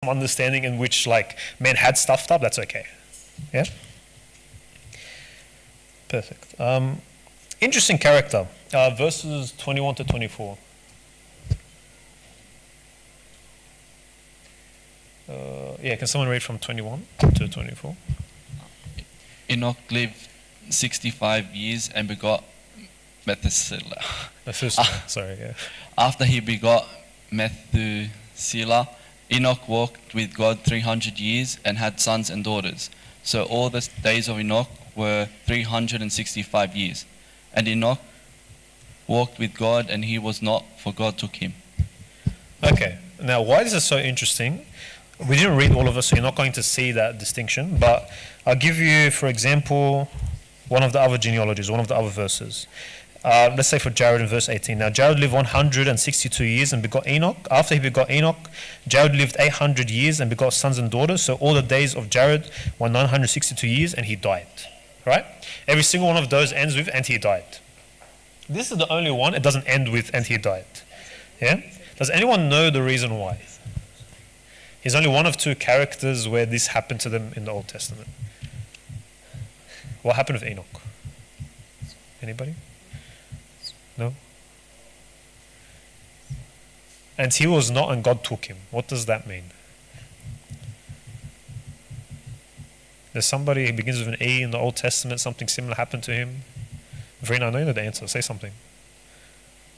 some understanding in which like men had stuffed up, that's okay. Yeah? Perfect. Interesting character. Verses 21 to 24. Yeah, can someone read from 21 to 24? Enoch lived 65 years and begot Methuselah. Sorry, yeah. After he begot Methuselah, Enoch walked with God 300 years and had sons and daughters. So all the days of Enoch were 365 years. And Enoch walked with God, and he was not, for God took him. Okay, now why is this so interesting? We didn't read all of it, so you're not going to see that distinction, but I'll give you, for example, one of the other genealogies, one of the other verses. Let's say for Jared in verse 18. Now Jared lived 162 years and begot Enoch. After he begot Enoch, Jared lived 800 years and begot sons and daughters. So all the days of Jared were 962 years and he died. Right? Every single one of those ends with and he died. This is the only one it doesn't end with and he died. Yeah? Does anyone know the reason why? He's only one of two characters where this happened to them in the Old Testament. What happened with Enoch? Anybody? No? And he was not and God took him. What does that mean? There's somebody who begins with an E in the Old Testament, something similar happened to him. Verena, I know you know the answer. Say something.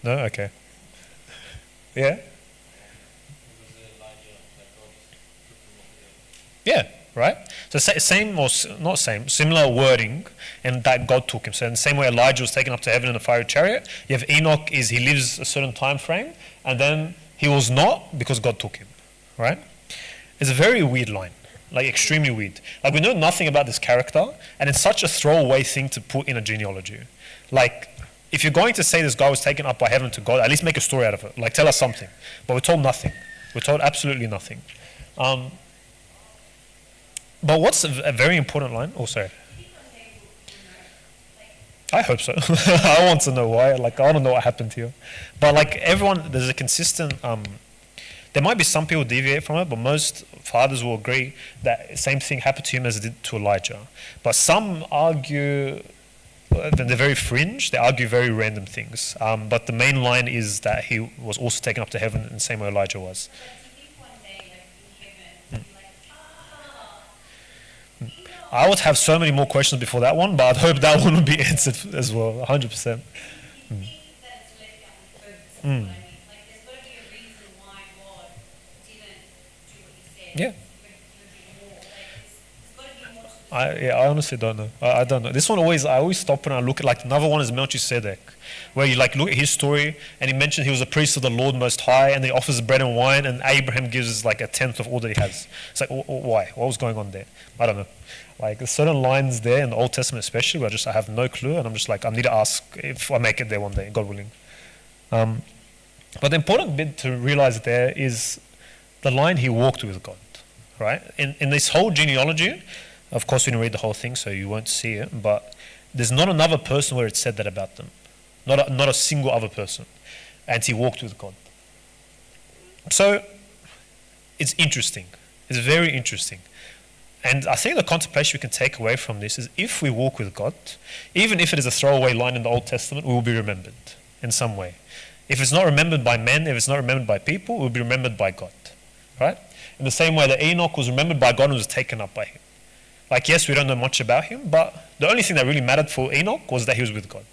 No? Okay. Yeah? Yeah, right? So same or not same, similar wording, and that God took him. So in the same way Elijah was taken up to heaven in a fiery chariot, you have Enoch is he lives a certain time frame, and then he was not because God took him, right? It's a very weird line, like extremely weird. Like we know nothing about this character, and it's such a throwaway thing to put in a genealogy. Like if you're going to say this guy was taken up by heaven to God, at least make a story out of it. Like tell us something. But we're told nothing. We're told absolutely nothing. But what's a very important line? Oh, sorry. I hope so. I want to know why. Like, I want to know what happened here. But like everyone, there's a consistent. There might be some people deviate from it, but most fathers will agree that same thing happened to him as it did to Elijah. But some argue, and they're very fringe. They argue very random things. But the main line is that he was also taken up to heaven in the same way Elijah was. I would have so many more questions before that one, but I'd hope that one would be answered as well, 100%. Yeah. I honestly don't know. I don't know. This one I always stop and I look at, like another one is Melchizedek, where you like look at his story and he mentioned he was a priest of the Lord Most High and he offers bread and wine and Abraham gives like a tenth of all that he has. It's like, why? What was going on there? I don't know. Like there's certain lines there in the Old Testament especially where I have no clue and I'm just like, I need to ask if I make it there one day, God willing. But the important bit to realize there is the line he walked with God, right? In this whole genealogy, of course we didn't read the whole thing so you won't see it, but there's not another person where it said that about them. Not a single other person. And he walked with God. So it's interesting. It's very interesting. And I think the contemplation we can take away from this is if we walk with God, even if it is a throwaway line in the Old Testament, we will be remembered in some way. If it's not remembered by men, if it's not remembered by people, it will be remembered by God. Right? In the same way that Enoch was remembered by God and was taken up by him. Like, yes, we don't know much about him, but the only thing that really mattered for Enoch was that he was with God.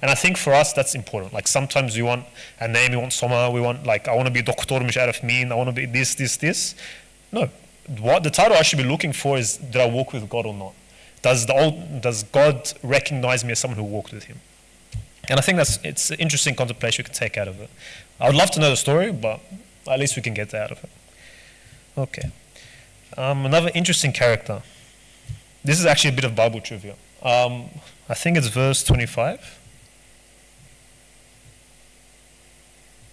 And I think for us, that's important. Like, sometimes we want a name, we want Soma, we want, like, I want to be Dr. Musharraf Min, I want to be this. No. What the title I should be looking for is, did I walk with God or not? Does God recognize me as someone who walked with him? And I think it's an interesting contemplation we can take out of it. I would love to know the story, but at least we can get that out of it. Okay. Another interesting character. This is actually a bit of Bible trivia. I think it's verse 25.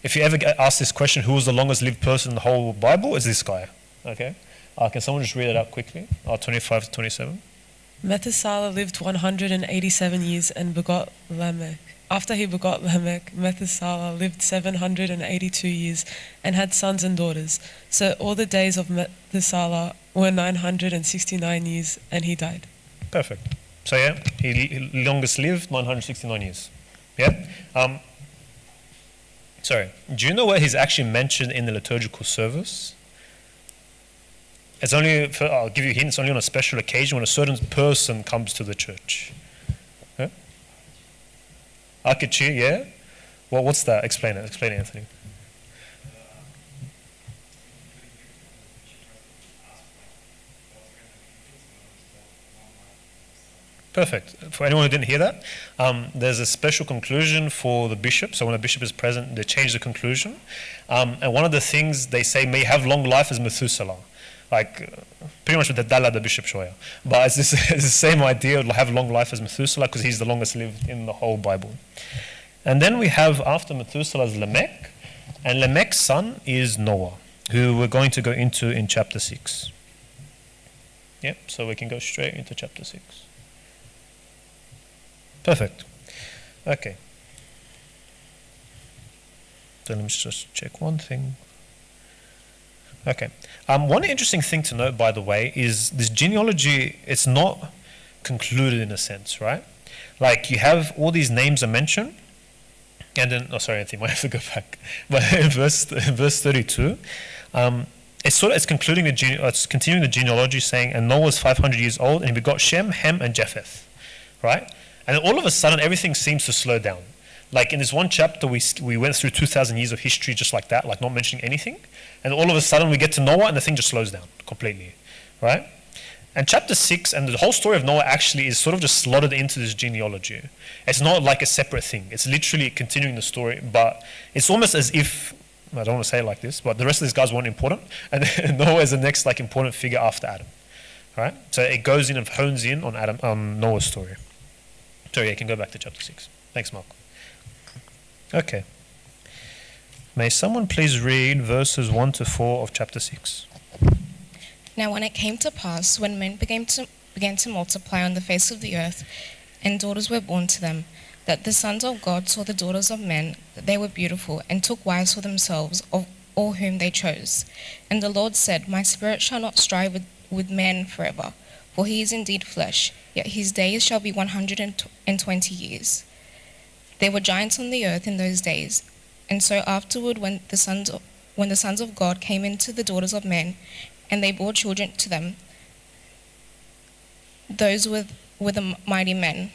If you ever get asked this question, who was the longest lived person in the whole Bible? It's this guy. Okay. Can someone just read it out quickly? 25 to 27. Methuselah lived 187 years and begot Lamech. after he begot Lamech, Methuselah lived 782 years and had sons and daughters. So all the days of Methuselah were 969 years, and he died. Perfect. So yeah, he longest lived 969 years. Yeah. Sorry. Do you know where he's actually mentioned in the liturgical service? It's only. I'll give you a hint. It's only on a special occasion when a certain person comes to the church. Yeah? Akachi, yeah. Well, what's that? Explain it. Explain it, Anthony. Perfect. For anyone who didn't hear that, there's a special conclusion for the bishop. So when a bishop is present, they change the conclusion. And one of the things they say, may have long life as Methuselah. Like, pretty much with the Dalla, the bishop shoya. But it's the same idea, have long life as Methuselah, because he's the longest lived in the whole Bible. And then we have, after Methuselah, is Lamech. And Lamech's son is Noah, who we're going to go into in chapter 6. Yep, so we can go straight into chapter 6. Perfect. Okay. So let me just check one thing. Okay. One interesting thing to note, by the way, is this genealogy, it's not concluded in a sense, right? Like, you have all these names are mentioned, and then, oh, sorry, Anthony, I might have to go back. But in verse 32, it's concluding it's continuing the genealogy, saying, and Noah was 500 years old, and he begot Shem, Ham, and Japheth, right? And all of a sudden, everything seems to slow down. Like in this one chapter, we went through 2,000 years of history just like that, like not mentioning anything. And all of a sudden, we get to Noah, and the thing just slows down completely, right? And chapter 6 and the whole story of Noah actually is sort of just slotted into this genealogy. It's not like a separate thing. It's literally continuing the story, but it's almost as if, I don't want to say it like this, but the rest of these guys weren't important, and Noah is the next like important figure after Adam, right? So it goes in and hones in on Noah's story. Sorry, you can go back to chapter 6. Thanks, Mark. Okay. May someone please read verses 1 to 4 of chapter 6. Now when it came to pass, when men began to multiply on the face of the earth, and daughters were born to them, that the sons of God saw the daughters of men, that they were beautiful, and took wives for themselves of all whom they chose. And the Lord said, My spirit shall not strive with man forever, for he is indeed flesh, yet his days shall be 120 years. There were giants on the earth in those days, and so afterward when the sons of God came into the daughters of men, and they bore children to them, those were the mighty men,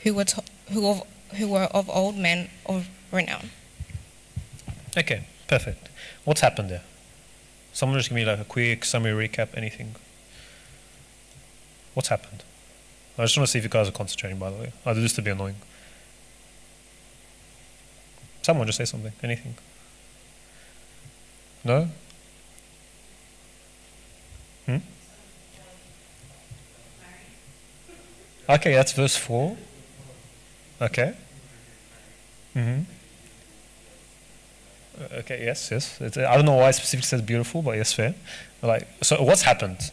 who were of old men of renown. Okay, perfect. What's happened there? Someone just give me like a quick summary recap, anything. What's happened? I just want to see if you guys are concentrating, by the way. I do this to be annoying. Someone just say something, anything. No? Okay, that's verse 4. Okay. Okay, yes. I don't know why it specifically says beautiful, but yes, fair. So what's happened?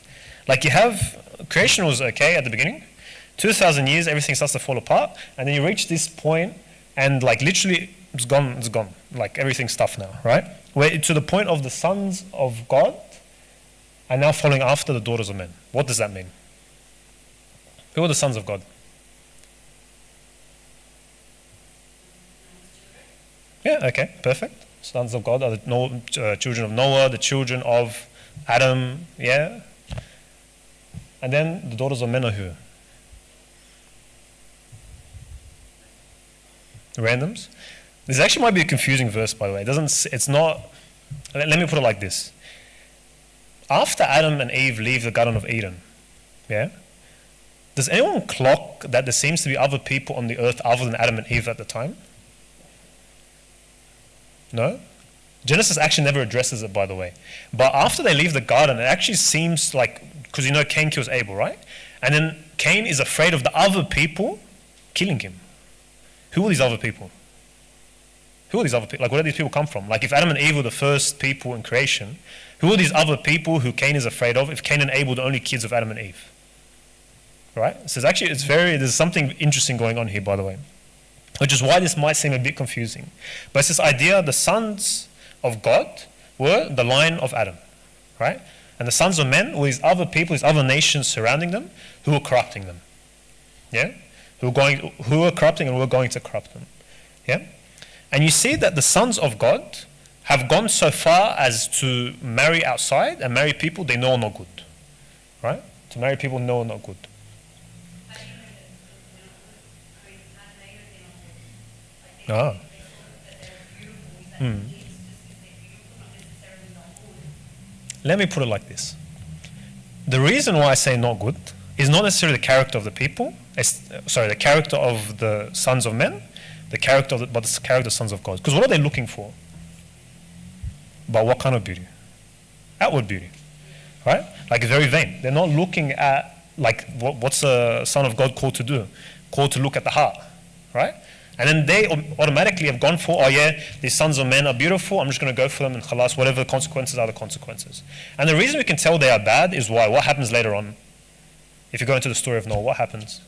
Like you have, creation was okay at the beginning. 2,000 years, everything starts to fall apart. And then you reach this point and like literally it's gone. Like everything's stuff now, right? Where to the point of the sons of God are now following after the daughters of men. What does that mean? Who are the sons of God? Yeah, okay, perfect. Sons of God are the children of Noah, the children of Adam, yeah? And then the daughters of men are who? Randoms? This actually might be a confusing verse, by the way. It's not, let me put it like this. After Adam and Eve leave the Garden of Eden, yeah? Does anyone clock that there seems to be other people on the earth other than Adam and Eve at the time? No? Genesis actually never addresses it, by the way. But after they leave the garden, it actually seems like, because you know Cain kills Abel, right? And then Cain is afraid of the other people killing him. Who are these other people? Who are these other people? Like, where do these people come from? Like, if Adam and Eve were the first people in creation, who are these other people who Cain is afraid of if Cain and Abel are the only kids of Adam and Eve? Right? So there's something interesting going on here, by the way. which is why this might seem a bit confusing. But it's this idea the sons of God were the line of Adam, right? And the sons of men were these other people, these other nations surrounding them who were corrupting them. Yeah? Who were corrupting and were going to corrupt them. Yeah? And you see that the sons of God have gone so far as to marry outside and marry people they know are not good. Right? To marry people they know are not good. Ah. Let me put it like this. The reason why I say not good is not necessarily the character of the people, the character of the sons of men, but the character of the sons of God. Because what are they looking for? But what kind of beauty? Outward beauty, right? Like very vain. They're not looking at like what's a son of God called to do? Called to look at the heart, right? And then they automatically have gone for, oh yeah, these sons of men are beautiful, I'm just going to go for them and khalas, whatever the consequences are the consequences. And the reason we can tell they are bad is why? What happens later on? If you go into the story of Noah, what happens?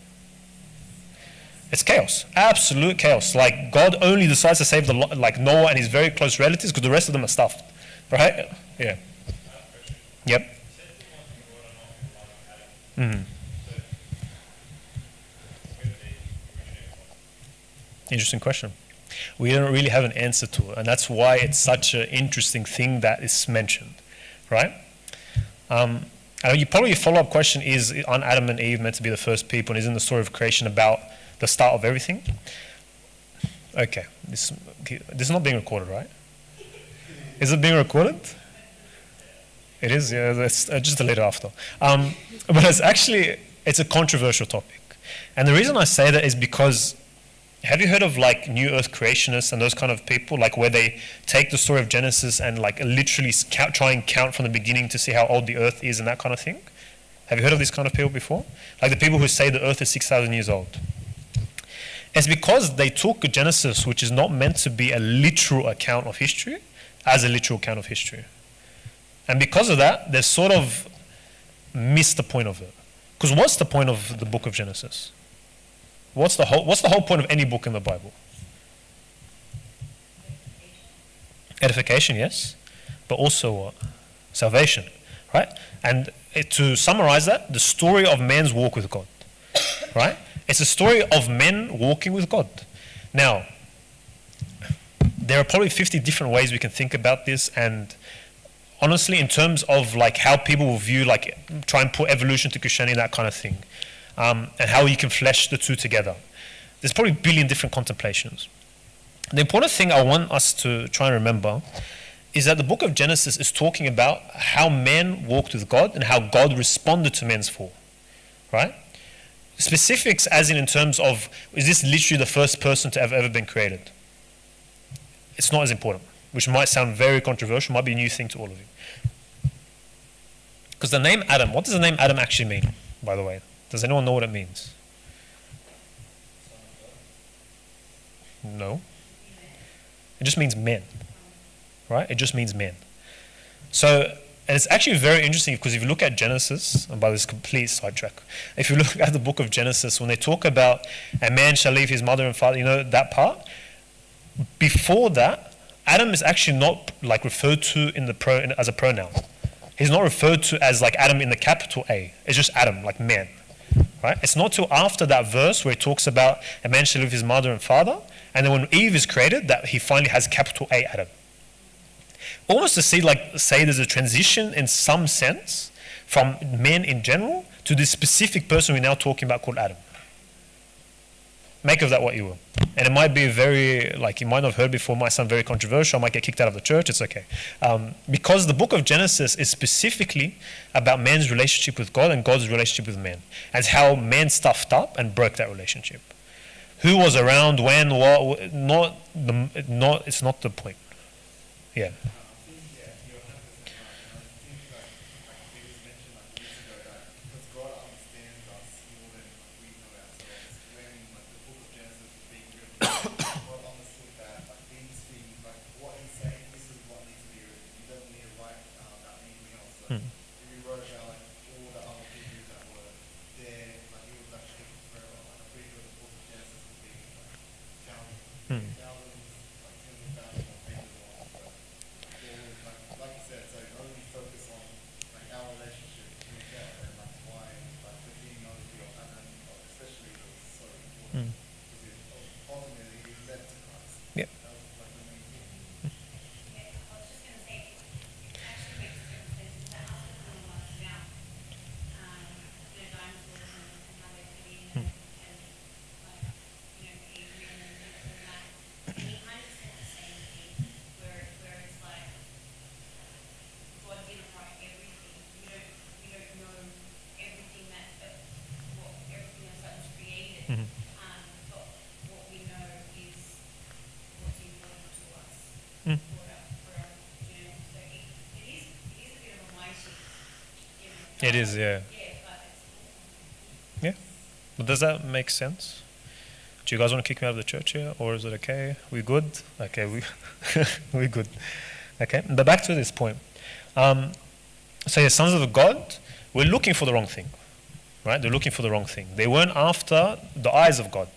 It's chaos, absolute chaos. Like God only decides to save Noah and his very close relatives because the rest of them are stuffed, right? Yeah. Yep. Mm-hmm. Interesting question. We don't really have an answer to it, and that's why it's such an interesting thing that is mentioned, right? You probably your follow-up question is, aren't Adam and Eve meant to be the first people, and isn't the story of creation about the start of everything? Okay, this is not being recorded, right? Is it being recorded? It is, yeah, that's just delete it after. But it's a controversial topic. And the reason I say that is because, have you heard of like New Earth creationists and those kind of people, like where they take the story of Genesis and like literally try and count from the beginning to see how old the earth is and that kind of thing? Have you heard of these kind of people before? Like the people who say the earth is 6,000 years old. It's because they took Genesis, which is not meant to be a literal account of history, as a literal account of history. And because of that, they've sort of missed the point of it. Because what's the point of the book of Genesis? What's the whole point of any book in the Bible? Edification, yes. But also what? Salvation, right? And to summarize that, the story of man's walk with God, right? It's a story of men walking with God. Now, there are probably 50 different ways we can think about this, and honestly, in terms of like how people will view, like try and put evolution to Christianity, that kind of thing, and how you can flesh the two together, there's probably a billion different contemplations. The important thing I want us to try and remember is that the book of Genesis is talking about how man walked with God and how God responded to man's fall, right? Specifics as in terms of, is this literally the first person to have ever been created? It's not as important, which might sound very controversial, might be a new thing to all of you. Because the name Adam, what does the name Adam actually mean, by the way? Does anyone know what it means? No. It just means men, right? It just means men. So, and it's actually very interesting because if you look at Genesis, and by this complete sidetrack, if you look at the book of Genesis, when they talk about a man shall leave his mother and father, you know that part? Before that, Adam is actually not like referred to as a pronoun. He's not referred to as like Adam in the capital A. It's just Adam, like man, right? It's not till after that verse where it talks about a man shall leave his mother and father, and then when Eve is created, that he finally has capital A Adam. Almost to say there's a transition in some sense from men in general to this specific person we're now talking about called Adam. Make of that what you will. And it might be very, like you might not have heard before, might sound very controversial, might get kicked out of the church, it's okay. Because the book of Genesis is specifically about man's relationship with God and God's relationship with man. And how man stuffed up and broke that relationship. Who was around, when, what, it's not the point. Yeah. It is, yeah. Yeah. But does that make sense? Do you guys want to kick me out of the church here, or is it okay? We good? Okay, we good. Okay, but back to this point. So the sons of God were looking for the wrong thing, right? They're looking for the wrong thing. They weren't after the eyes of God.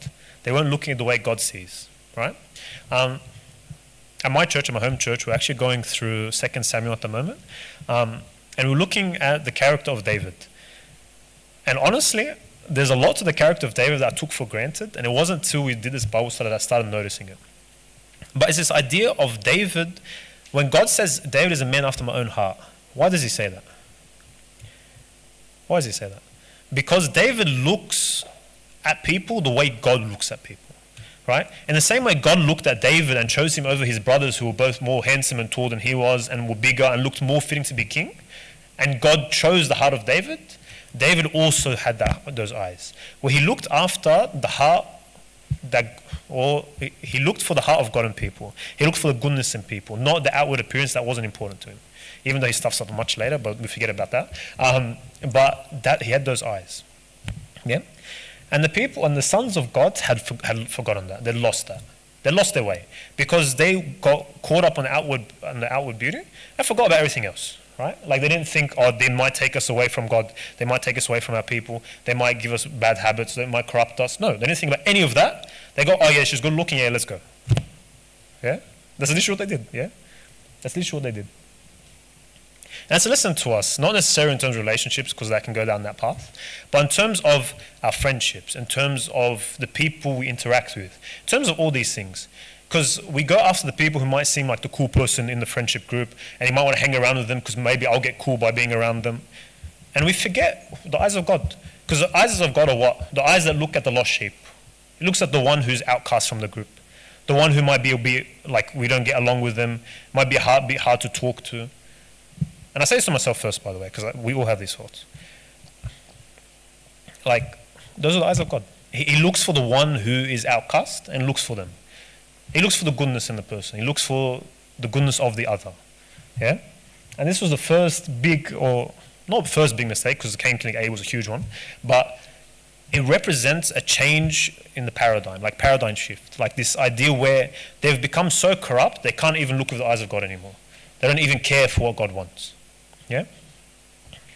They weren't looking at the way God sees, right? At my church, at my home church, we're actually going through 2 Samuel at the moment, and we're looking at the character of David. And honestly, there's a lot to the character of David that I took for granted, and it wasn't until we did this Bible study that I started noticing it. But it's this idea of David, when God says David is a man after my own heart, why does he say that? Why does he say that? Because David looks at people the way God looks at people, right? In the same way God looked at David and chose him over his brothers who were both more handsome and tall than he was and were bigger and looked more fitting to be king, and God chose the heart of David, David also had those eyes, where he looked after the heart he looked for the heart of God in people. He looked for the goodness in people, not the outward appearance that wasn't important to him. Even though he stuffs up much later, but we forget about that. But that he had those eyes, yeah. And the people and the sons of God had forgotten that. They lost that. They lost their way because they got caught up on the outward beauty and forgot about everything else. Right? Like they didn't think, oh, they might take us away from God. They might take us away from our people. They might give us bad habits. They might corrupt us. No, they didn't think about any of that. They go, oh yeah, she's good looking. Yeah, let's go. Yeah? That's literally what they did. Yeah? That's literally what they did. And it's a lesson to us, not necessarily in terms of relationships, because that can go down that path, but in terms of our friendships, in terms of the people we interact with, in terms of all these things. Because we go after the people who might seem like the cool person in the friendship group, and you might want to hang around with them because maybe I'll get cool by being around them. And we forget the eyes of God. Because the eyes of God are what? The eyes that look at the lost sheep. It looks at the one who's outcast from the group. The one who might be like we don't get along with them, might be hard to talk to. And I say this to myself first, by the way, because we all have these thoughts. Like, those are the eyes of God. He looks for the one who is outcast and looks for them. He looks for the goodness in the person. He looks for the goodness of the other. Yeah? And this was the first big, or not first big mistake, because Cain killing Abel was a huge one, but it represents a change in the paradigm, like paradigm shift, like this idea where they've become so corrupt they can't even look with the eyes of God anymore. They don't even care for what God wants. Yeah?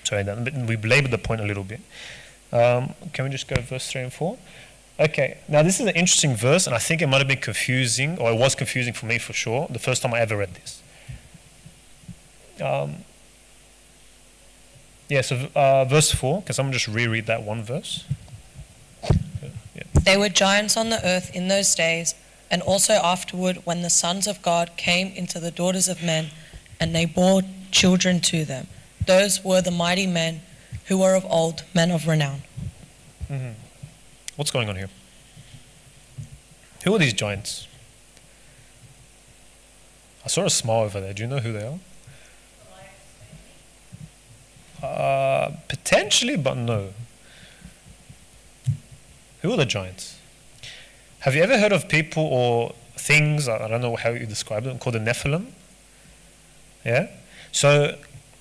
Sorry, we belabored the point a little bit. Can we just go verse 3 and 4? Okay, now this is an interesting verse, and I think it might have been confusing, or it was confusing for me for sure, the first time I ever read this. Verse 4, can someone just reread that one verse? Yeah. There were giants on the earth in those days, and also afterward when the sons of God came into the daughters of men, and they bore children to them. Those were the mighty men who were of old, men of renown. Mm-hmm. What's going on here? Who are these giants? I saw a smile over there. Do you know who they are? Potentially, but no. Who are the giants? Have you ever heard of people or things, I don't know how you describe them, called the Nephilim? Yeah? So,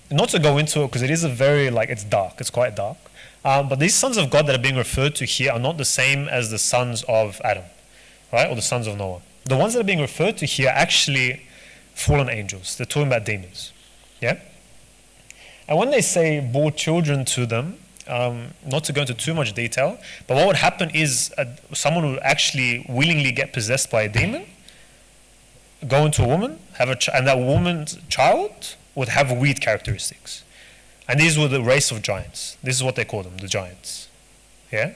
not to go into it because it is it's dark, it's quite dark. But these sons of God that are being referred to here are not the same as the sons of Adam, right? Or the sons of Noah. The ones that are being referred to here are actually fallen angels. They're talking about demons. Yeah? And when they say bore children to them, not to go into too much detail, but what would happen is someone would actually willingly get possessed by a demon, go into a woman, and that woman's child would have weird characteristics. And these were the race of giants. This is what they call them, the giants. Yeah?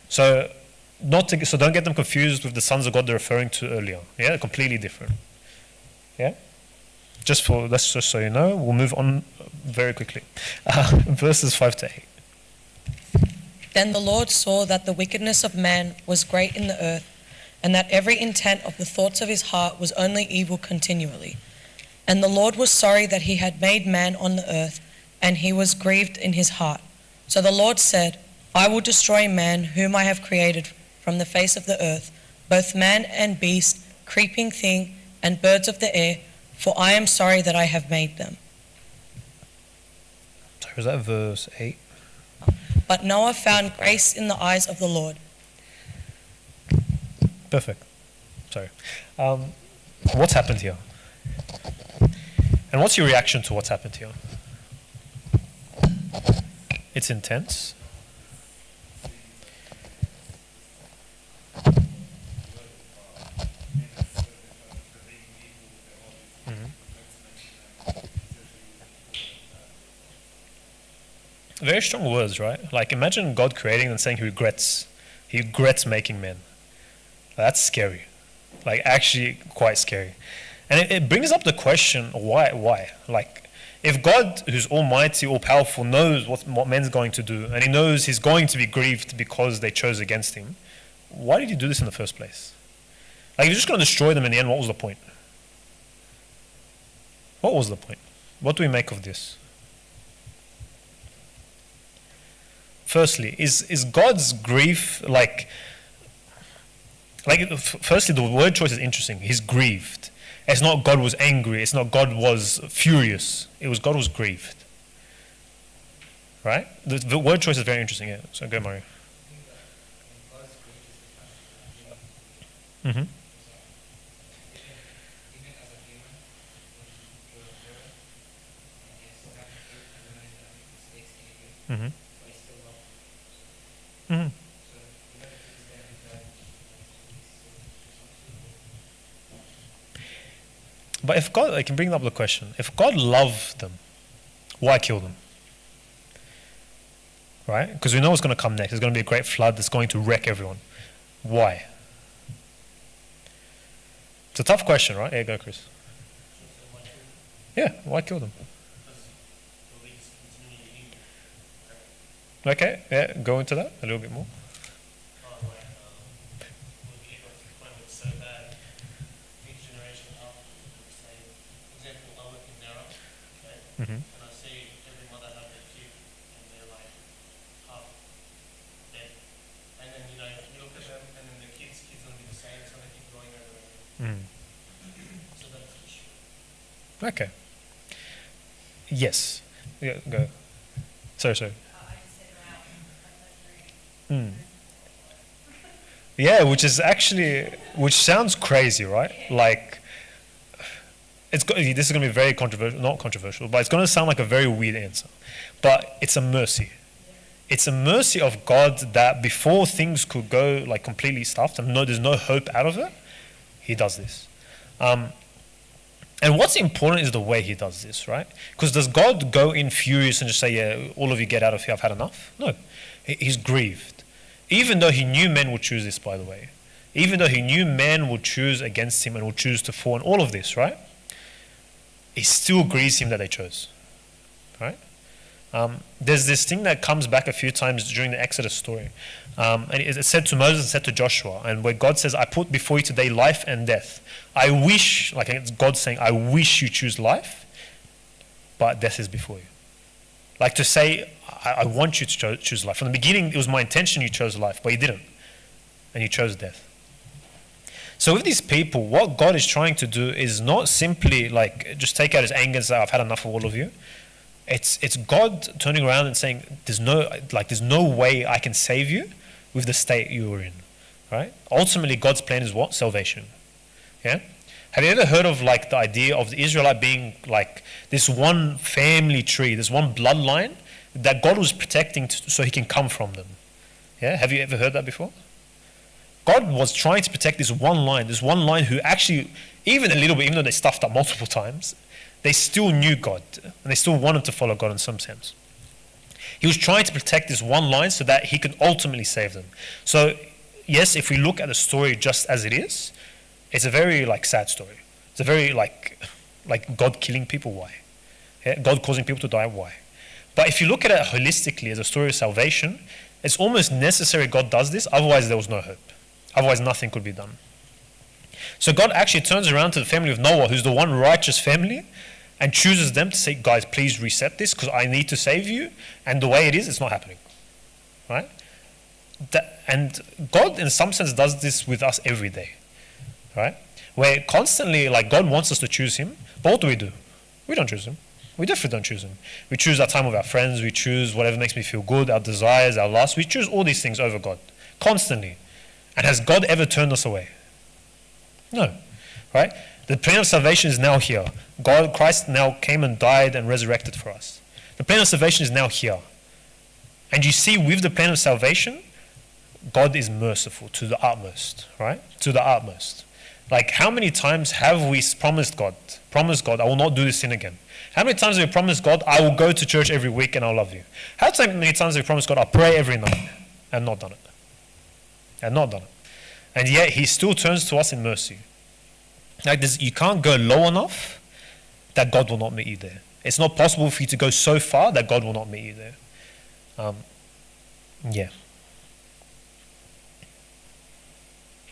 So don't get them confused with the sons of God they're referring to earlier. Yeah? They're completely different. Yeah? That's just so you know. We'll move on very quickly. Verses 5 to 8. Then the Lord saw that the wickedness of man was great in the earth, and that every intent of the thoughts of his heart was only evil continually. And the Lord was sorry that he had made man on the earth, and he was grieved in his heart. So the Lord said, I will destroy man whom I have created from the face of the earth, both man and beast, creeping thing, and birds of the air, for I am sorry that I have made them. So is that verse 8? But Noah found grace in the eyes of the Lord. Perfect. Sorry. What's happened here? And what's your reaction to what's happened here? It's intense. Very strong words, right? Like imagine God creating and saying he regrets making men. That's scary. Like actually quite scary. And it brings up the question, why? Like if God, who's almighty, all powerful, knows what man's going to do, and he knows he's going to be grieved because they chose against him, why did he do this in the first place? Like if you're just going to destroy them in the end, what was the point? What was the point? What do we make of this? Firstly, is God's grief firstly, the word choice is interesting. He's grieved. It's not God was angry. It's not God was furious. It was God was grieved. Right? The word choice is very interesting. Yeah. So go, Mario. Mm-hmm. Mm-hmm. Mm-hmm. But if God, I can bring up the question, if God loved them, why kill them? Right? Because we know what's going to come next. There's going to be a great flood that's going to wreck everyone. Why? It's a tough question, right? Yeah, go, Chris. Yeah, why kill them? Okay, yeah, go into that a little bit more. Mm-hmm. And I see every mother have their kid and they're like half dead. And then you look at them and then the kids will be the same, so they keep going over and over. So that's the issue. Okay. Yes. Yeah, go. Sorry. Yeah, which sounds crazy, right? Like, this is going to be very controversial, not controversial, but it's going to sound like a very weird answer. But it's a mercy. It's a mercy of God that before things could go like completely stuffed and there's no hope out of it, he does this. And what's important is the way he does this, right? Because does God go in furious and just say, yeah, all of you get out of here, I've had enough? No. He's grieved. Even though he knew men would choose this, by the way. Even though he knew men would choose against him and would choose to fall and all of this, right? It still grieves him that they chose, right? There's this thing that comes back a few times during the Exodus story. And it said to Moses and said to Joshua, and where God says, I put before you today life and death. I wish, like it's God saying, I wish you choose life, but death is before you. Like to say, I want you to choose life. From the beginning, it was my intention you chose life, but you didn't. And you chose death. So with these people, what God is trying to do is not simply like just take out his anger and say, I've had enough of all of you. It's God turning around and saying, there's no way I can save you with the state you were in. Right? Ultimately, God's plan is what? Salvation. Yeah? Have you ever heard of like the idea of the Israelite being like this one family tree, this one bloodline that God was protecting so he can come from them? Yeah? Have you ever heard that before? God was trying to protect this one line who actually, even a little bit, even though they stuffed up multiple times, they still knew God and they still wanted to follow God in some sense. He was trying to protect this one line so that he could ultimately save them. So, yes, if we look at the story just as it is, it's a very like sad story. It's a very like God killing people, why? Yeah? God causing people to die, why? But if you look at it holistically as a story of salvation, it's almost necessary God does this, otherwise there was no hope. Otherwise nothing could be done. So God actually turns around to the family of Noah, who's the one righteous family, and chooses them to say, guys, please reset this because I need to save you. And the way it is, it's not happening. Right? And God, in some sense, does this with us every day. Right? Where constantly, like, God wants us to choose him, but what do? We don't choose him. We definitely don't choose Him. We choose our time with our friends. We choose whatever makes me feel good, our desires, our lusts. We choose all these things over God, constantly. And has God ever turned us away? No. Right? The plan of salvation is now here. Christ now came and died and resurrected for us. The plan of salvation is now here. And you see, with the plan of salvation, God is merciful to the utmost, right? To the utmost. Like, how many times have we promised God, I will not do this sin again? How many times have we promised God, I will go to church every week and I'll love you? How many times have we promised God, I'll pray every night, and not done it? And not done it. And yet, He still turns to us in mercy. Like this, you can't go low enough that God will not meet you there. It's not possible for you to go so far that God will not meet you there. Yeah.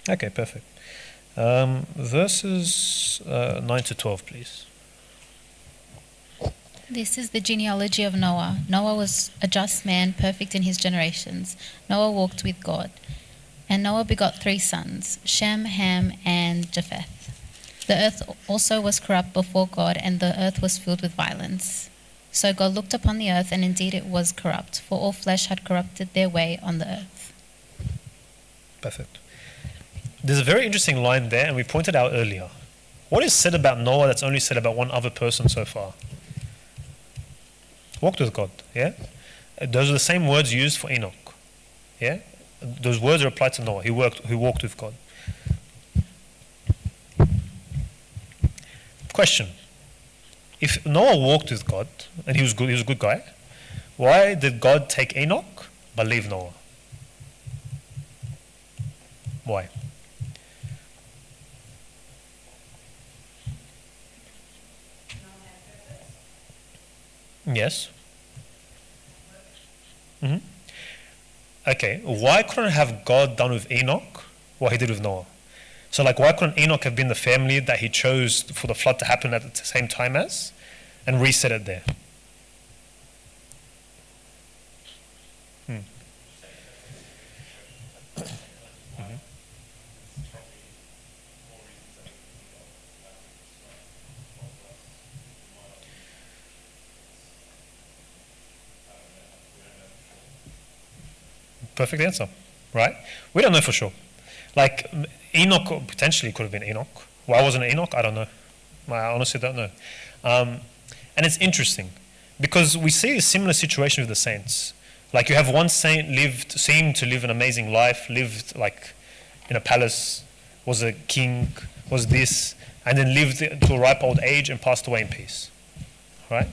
Okay, perfect. Verses 9 to 12, please. This is the genealogy of Noah. Noah was a just man, perfect in his generations. Noah walked with God. And Noah begot 3 sons, Shem, Ham, and Japheth. The earth also was corrupt before God, and the earth was filled with violence. So God looked upon the earth, and indeed it was corrupt, for all flesh had corrupted their way on the earth. Perfect. There's a very interesting line there, and we pointed out earlier. What is said about Noah that's only said about one other person so far? Walked with God, yeah? Those are the same words used for Enoch, yeah? Those words are applied to Noah. He walked with God. Question. If Noah walked with God, and he was good, he was a good guy, why did God take Enoch but leave Noah? Why? Yes. Okay, why couldn't have God done with Enoch what He did with Noah? So, like, why couldn't Enoch have been the family that He chose for the flood to happen at the same time as, and reset it there? Perfect answer, right? We don't know for sure. Like, Enoch potentially could have been Enoch. Why wasn't it Enoch? I don't know. I honestly don't know. And it's interesting because we see a similar situation with the saints. Like, you have one saint seemed to live an amazing life, lived like in a palace, was a king, was this, and then lived to a ripe old age and passed away in peace, right?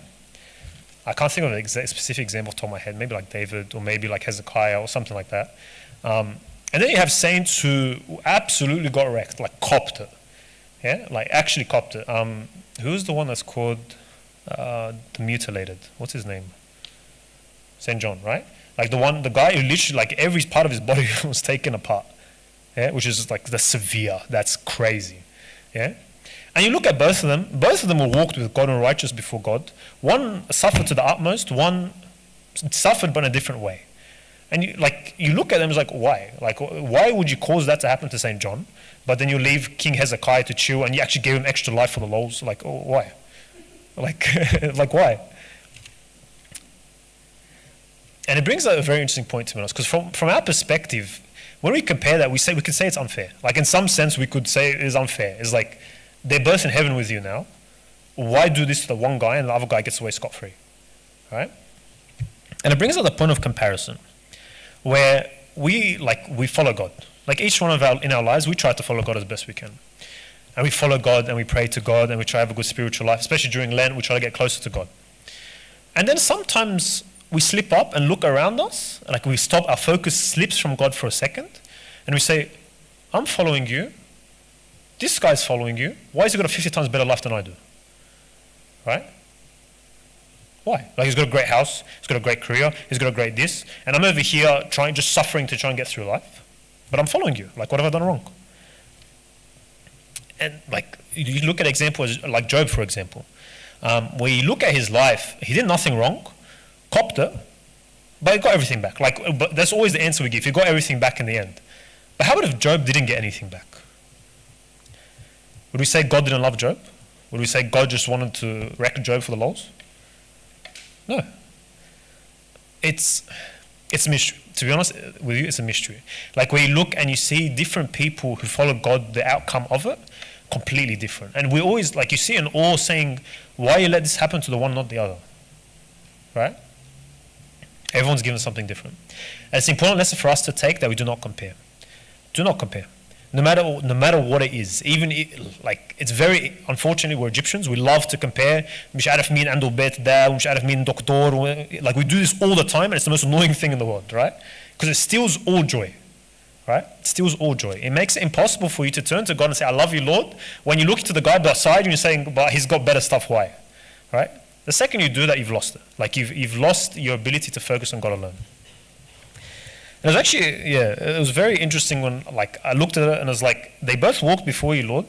I can't think of an specific example off the top of my head, maybe like David or maybe like Hezekiah or something like that. And then you have saints who absolutely got wrecked, like copped it. Yeah, like actually copped it. Who's the one that's called the mutilated? What's his name? St. John, right? Like the guy who literally like every part of his body was taken apart. Yeah, which is like the severe, that's crazy. Yeah? And you look at both of them were walked with God and righteous before God. One suffered to the utmost, one suffered but in a different way. And you look at them, it's like, why? Like, why would you cause that to happen to St. John, but then you leave King Hezekiah to chill and you actually gave him extra life for the lols? Like, oh, why? Like, like why? And it brings up a very interesting point to us, because from our perspective, when we compare that, we could say it's unfair. Like, in some sense, we could say it is unfair. It's like, they're both in heaven with you now. Why do this to the one guy and the other guy gets away scot-free? Right? And it brings up the point of comparison, where we follow God. Like, each one in our lives, we try to follow God as best we can. And we follow God and we pray to God and we try to have a good spiritual life. Especially during Lent, we try to get closer to God. And then sometimes we slip up and look around us, like we stop, our focus slips from God for a second, and we say, I'm following you. This guy's following you. Why has he got a 50 times better life than I do? Right? Why? Like, he's got a great house, he's got a great career, he's got a great this, and I'm over here just suffering to try and get through life. But I'm following you. Like, what have I done wrong? And like, you look at examples like Job, for example, where you look at his life, he did nothing wrong, copped it, but he got everything back. Like, but that's always the answer we give. He got everything back in the end. But how about if Job didn't get anything back? Would we say God didn't love Job? Would we say God just wanted to wreck Job for the lols? No. It's a mystery. To be honest with you, it's a mystery. Like when you look and you see different people who follow God, the outcome of it, completely different. And we always, like you see an awe saying, why you let this happen to the one, not the other? Right? Everyone's given something different. And it's an important lesson for us to take that we do not compare. Do not compare. No matter what it is, even like it's very, unfortunately, we're Egyptians. We love to compare. مش عارف مين عنده بيت ده ومش عارف مين دكتور. Like we do this all the time, and it's the most annoying thing in the world, right? Because it steals all joy, right? It steals all joy. It makes it impossible for you to turn to God and say, "I love you, Lord." When you look to the guy beside you, you're saying, "But he's got better stuff. Why?" Right? The second you do that, you've lost it. Like you've lost your ability to focus on God alone. It was actually, it was very interesting when like I looked at it and it was like, they both walked before you, Lord.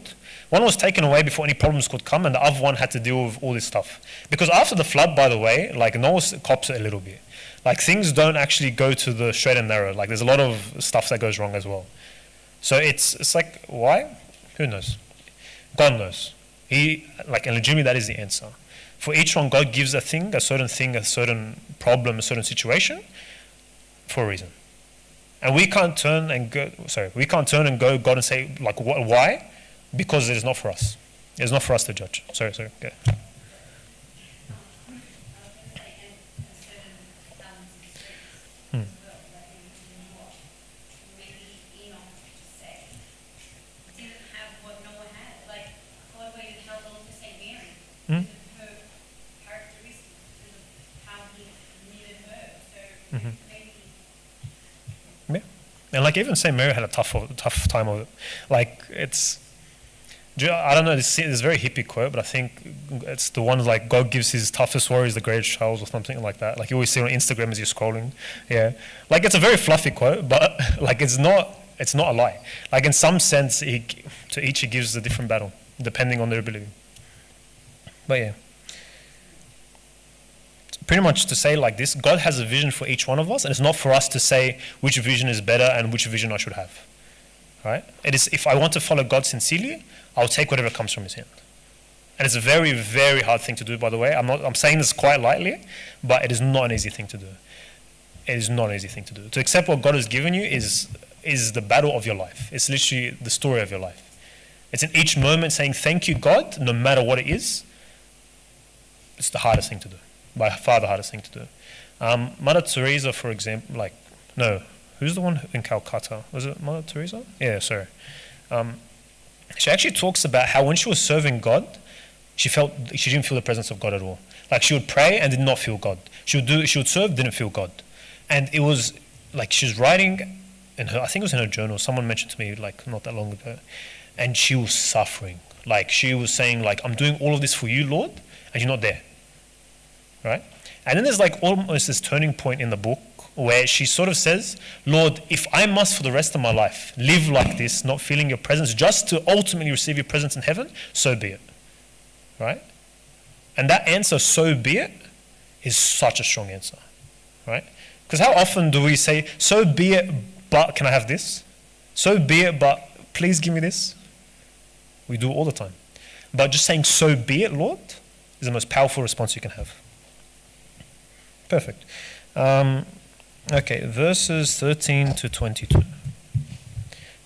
One was taken away before any problems could come, and the other one had to deal with all this stuff. Because after the flood, by the way, like Noah cops it a little bit. Like things don't actually go to the straight and narrow. Like there's a lot of stuff that goes wrong as well. So it's like, why? Who knows? God knows. And legitimately that is the answer. For each one, God gives a certain problem, a certain situation for a reason. And we can't turn and go God and say, like, why? Because it is not for us. It is not for us to judge. Sorry, go. And like even Saint Mary had a tough time of it. Like I don't know, this very hippie quote, but I think it's the one like God gives his toughest warriors the greatest trials or something like that. Like you always see on Instagram as you're scrolling. Yeah. Like it's a very fluffy quote, but like it's not a lie. Like in some sense, to each he gives a different battle, depending on their ability. But yeah. Pretty much to say like this, God has a vision for each one of us, and it's not for us to say which vision is better and which vision I should have. Right? It is, if I want to follow God sincerely, I'll take whatever comes from his hand. And it's a very, very hard thing to do, by the way. I'm saying this quite lightly, but it is not an easy thing to do. It is not an easy thing to do. To accept what God has given you is the battle of your life. It's literally the story of your life. It's in each moment saying, thank you, God, no matter what it is. It's the hardest thing to do. By far the hardest thing to do. Mother Teresa, for example, who's the one in Calcutta? Was it Mother Teresa? Yeah, sorry. She actually talks about how when she was serving God, she didn't feel the presence of God at all. Like she would pray and did not feel God. She would serve, didn't feel God. And it was like she was writing I think it was in her journal, someone mentioned to me like not that long ago, and she was suffering. Like she was saying like, I'm doing all of this for you, Lord, and you're not there. Right? And then there's like almost this turning point in the book where she sort of says, Lord, if I must for the rest of my life live like this, not feeling your presence, just to ultimately receive your presence in heaven, so be it. Right? And that answer, so be it, is such a strong answer. Right? Because how often do we say, so be it, but can I have this? So be it, but please give me this? We do it all the time. But just saying, so be it, Lord, is the most powerful response you can have. Perfect. Okay, verses 13 to 22.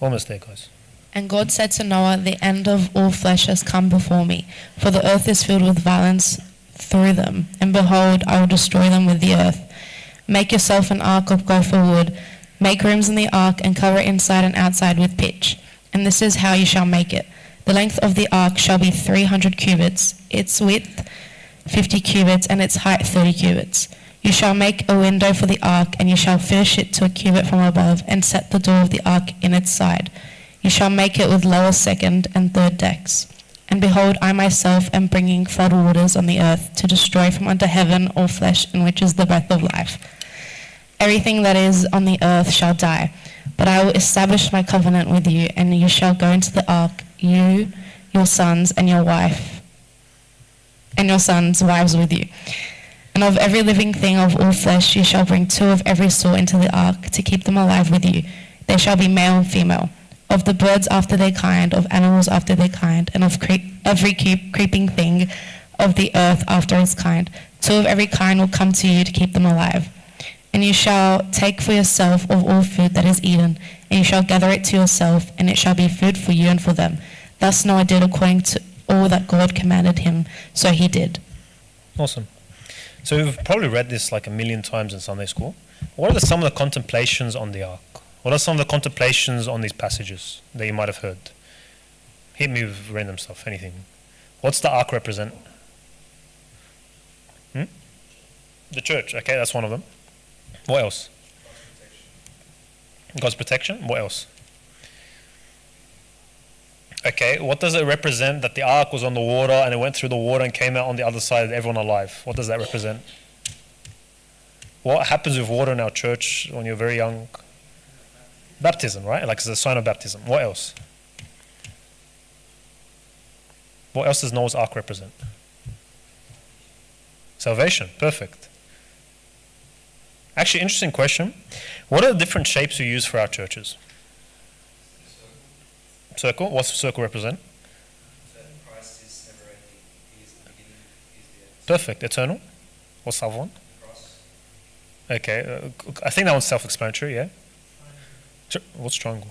Almost there, guys. And God said to Noah, the end of all flesh has come before me, for the earth is filled with violence through them. And behold, I will destroy them with the earth. Make yourself an ark of gopher wood. Make rooms in the ark and cover it inside and outside with pitch. And this is how you shall make it. The length of the ark shall be 300 cubits, its width 50 cubits, and its height 30 cubits. You shall make a window for the ark, and you shall finish it to a cubit from above, and set the door of the ark in its side. You shall make it with lower, second, and third decks. And behold, I myself am bringing flood waters on the earth to destroy from under heaven all flesh in which is the breath of life. Everything that is on the earth shall die, but I will establish my covenant with you, and you shall go into the ark, you, your sons, and your wife, and your sons' wives with you. And of every living thing of all flesh you shall bring 2 of every sort into the ark to keep them alive with you. They shall be male and female. Of the birds after their kind, of animals after their kind, and of every creeping thing of the earth after his kind. 2 of every kind will come to you to keep them alive. And you shall take for yourself of all food that is eaten, and you shall gather it to yourself, and it shall be food for you and for them. Thus Noah did according to all that God commanded him, so he did. Awesome. So we've probably read this like a million times in Sunday school. What are some of the contemplations on the ark? What are some of the contemplations on these passages that you might have heard? Hit me with random stuff, anything. What's the ark represent? The church, okay, that's one of them. What else? God's protection. What else? Okay, what does it represent that the ark was on the water and it went through the water and came out on the other side, everyone alive? What does that represent? What happens with water in our church when you're very young? Baptism, right? Like it's a sign of baptism. What else? What else does Noah's ark represent? Salvation. Perfect. Actually, interesting question. What are the different shapes we use for our churches? Circle. What's the circle represent? Christ is never ending. He is the beginning, he is the end. Perfect. Eternal. What's the other one? Cross. Okay. I think that one's self-explanatory, yeah? What's triangle?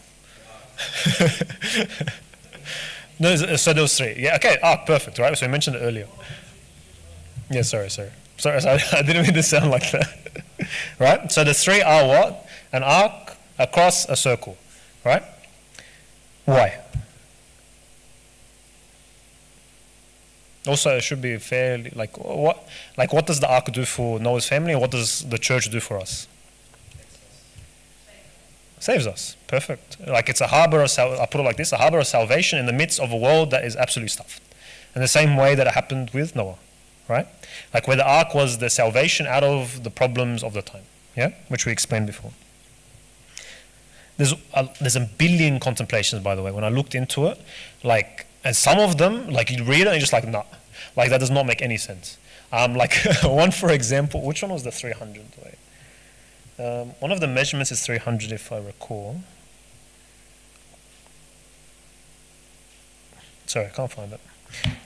No, so there was 3. Yeah, okay. Perfect, right? So we mentioned it earlier. Yeah, sorry. Sorry, I didn't mean to sound like that. Right? So the 3 are what? An arc, a cross, a circle. Right? Why? Also, it should be fairly what does the ark do for Noah's family, and what does the church do for us? Saves us. Perfect. Like it's a harbor of I put it like this: a harbor of salvation in the midst of a world that is absolutely stuffed. In the same way that it happened with Noah, right? Like where the ark was the salvation out of the problems of the time. Yeah, which we explained before. There's a billion contemplations, by the way. When I looked into it, and some of them, like you read it and you're just like, nah, like that does not make any sense. Like one, for example, which one was the 300? Wait. One of the measurements is 300, if I recall. Sorry, I can't find it.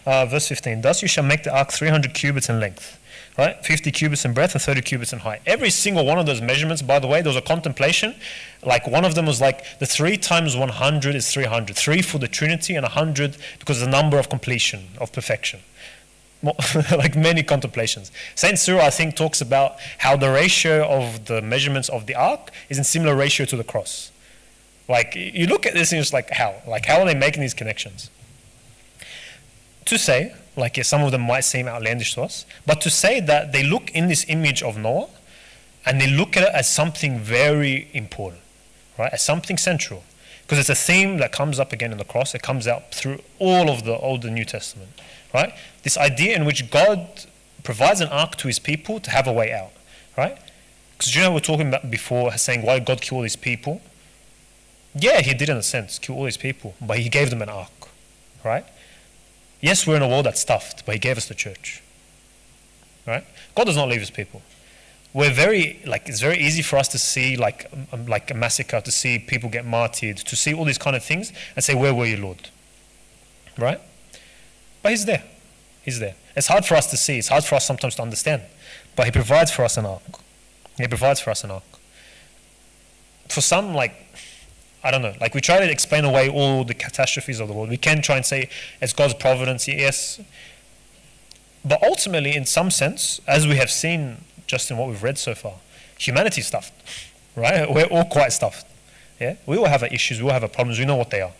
Verse 15. Thus you shall make the ark 300 cubits in length, right? 50 cubits in breadth and 30 cubits in height. Every single one of those measurements, by the way, there was a contemplation. Like one of them was like the 3 times 100 is 300. 3 for the Trinity and 100 because the number of completion, of perfection. Like many contemplations. Saint Cyril, I think, talks about how the ratio of the measurements of the ark is in similar ratio to the cross. Like you look at this and it's like how? Like how are they making these connections? To say, like yeah, some of them might seem outlandish to us, but to say that they look in this image of Noah and they look at it as something very important, right? As something central. Because it's a theme that comes up again in the cross. It comes out through all of the Old and New Testament, right? This idea in which God provides an ark to his people to have a way out, right? Because you know we were talking about before, saying why did God kill all these people? Yeah, he did in a sense, kill all these people, but he gave them an ark, right? Yes, we're in a world that's stuffed, but he gave us the church, right? God does not leave his people. We're it's very easy for us to see like a massacre, to see people get martyred, to see all these kind of things and say, where were you, Lord? Right? But he's there. He's there. It's hard for us to see. It's hard for us sometimes to understand. But he provides for us an ark. He provides for us an ark. For some, I don't know, we try to explain away all the catastrophes of the world. We can try and say it's God's providence, yes. But ultimately, in some sense, as we have seen just in what we've read so far, humanity's stuffed, right? We're all quite stuffed. Yeah? We all have our issues, we all have our problems, we know what they are.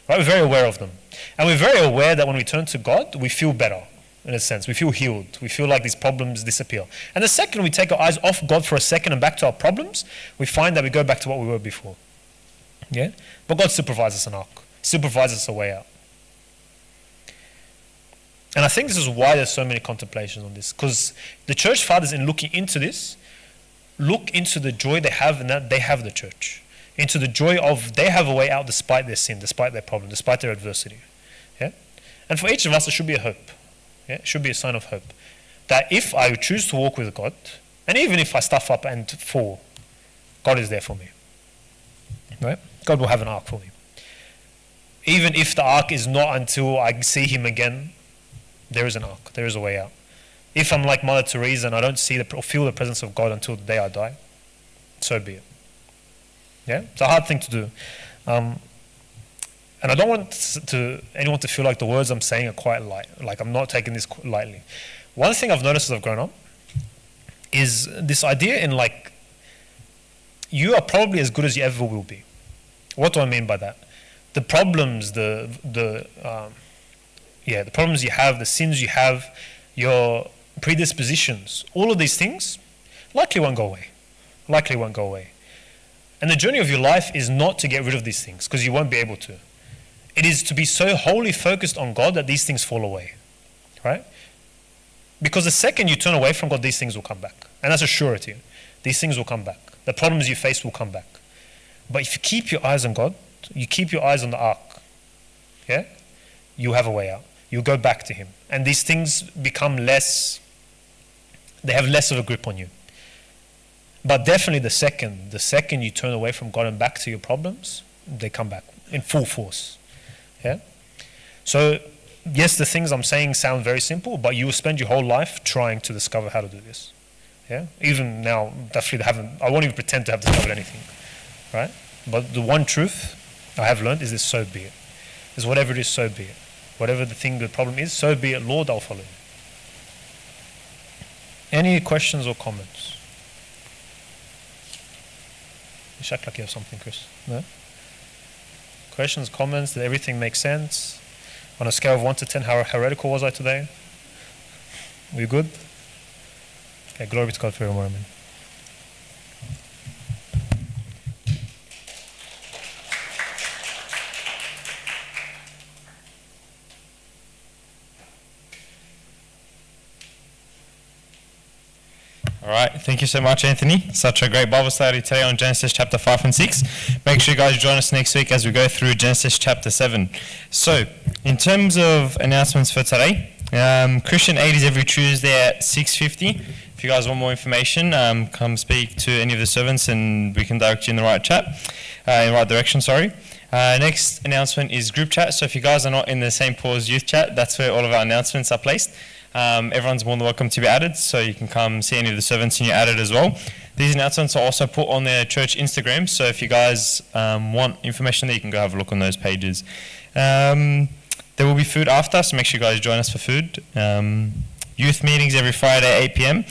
Right? We're very aware of them. And we're very aware that when we turn to God, we feel better, in a sense. We feel healed. We feel like these problems disappear. And the second we take our eyes off God for a second and back to our problems, we find that we go back to what we were before. Yeah? But God still provides us an ark. Still provides us a way out. And I think this is why there's so many contemplations on this. Because the church fathers, in looking into this, look into the joy they have in that they have the church. Into the joy of they have a way out despite their sin, despite their problem, despite their adversity. Yeah? And for each of us, it should be a hope. Yeah? It should be a sign of hope. That if I choose to walk with God, and even if I stuff up and fall, God is there for me. Right? God will have an ark for me. Even if the ark is not until I see him again, There is an arc. There is a way out. If I'm like Mother Teresa and I don't see or feel the presence of God until the day I die, so be it. Yeah, it's a hard thing to do. And I don't want anyone to feel like the words I'm saying are quite light. Like I'm not taking this lightly. One thing I've noticed as I've grown up is this idea in like, you are probably as good as you ever will be. What do I mean by that? The problems, the problems you have, the sins you have, your predispositions, all of these things likely won't go away. Likely won't go away. And the journey of your life is not to get rid of these things, because you won't be able to. It is to be so wholly focused on God that these things fall away, right? Because the second you turn away from God, these things will come back. And that's a surety. These things will come back. The problems you face will come back. But if you keep your eyes on God, you keep your eyes on the ark, yeah, you have a way out. You go back to Him. And these things become less, they have less of a grip on you. But definitely the second you turn away from God and back to your problems, they come back in full force. Yeah? So, yes, the things I'm saying sound very simple, but you will spend your whole life trying to discover how to do this. Yeah? Even now, definitely I won't even pretend to have discovered anything. Right? But the one truth I have learned is this: so be it. Is whatever it is, so be it. Whatever the problem is, so be it. Lord, I'll follow you. Any questions or comments? You look like you have something, Chris. No? Questions, comments? Did everything make sense? On a scale of 1 to 10, how heretical was I today? We good? Okay, glory to God forevermore. Amen. All right, thank you so much, Anthony. Such a great Bible study today on Genesis chapter 5 and 6. Make sure you guys join us next week as we go through Genesis chapter 7. So, in terms of announcements for today, Christian Aid is every Tuesday at 6:50. If you guys want more information, come speak to any of the servants and we can direct you in the right direction. Next announcement is group chat. So if you guys are not in the St. Paul's Youth Chat, that's where all of our announcements are placed. Everyone's more than welcome to be added, so you can come see any of the servants and you're added as well. These announcements are also put on their church Instagram, so if you guys want information there, you can go have a look on those pages. There will be food after, so make sure you guys join us for food. Youth meetings every Friday at 8 p.m.